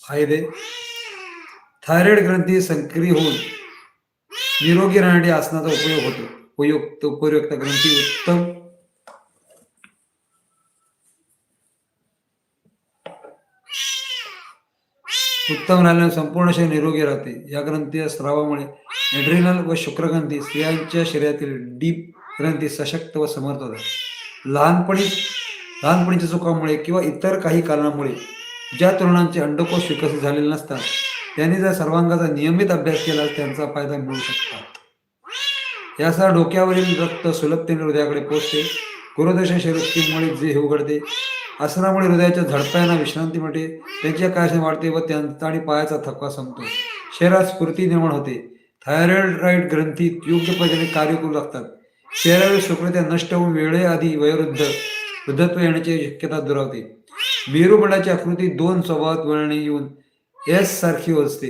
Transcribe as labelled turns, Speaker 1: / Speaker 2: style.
Speaker 1: फायदे: थायरॉइड ग्रंथी सक्रिय होऊन निरोगी राहण्यासाठी आसनाचा उपयोग होतो. उपयुक्त ग्रंथी उत्तम राहिल्याने संपूर्ण शरीर निरोगी राहते. या ग्रंथीच्या स्रावामुळे एड्रिनल व शुक्रग्रंथी स्त्रियांच्या शरीरातील डीप ग्रंथी सशक्त व समर्थ होतात. लहानपणीच्या चुकामुळे किंवा इतर काही कारणामुळे ज्या तरुणांचे अंडकोश विकसित झालेले नसतात त्यांनी जर सर्वांगाचा नियमित अभ्यास केला त्यांचा फायदा मिळू शकतात. यासह डोक्यावरील रक्त सुलभतेने हृदयाकडे पोहोचते. गुरुदर्शन शरीरामुळे जे हे उघडते. आसनामुळे हृदयाच्या झडपायांना विश्रांती मिळते, त्यांची कार्यक्षमता वाढते व त्यांचा आणि पायाचा थकवा संपतो. शरीरात स्फूर्ती निर्माण होते. थायरॉइड ग्रंथी योग्य पद्धतीने कार्य करू लागतात. शरीरातील शुक्रता नष्ट होऊन वेळेआधी वृद्धत्व येण्याची शक्यता दुरावते. मेरुदंडाची आकृती 2 स्वभावात वळणे येऊन एस सारखी असते.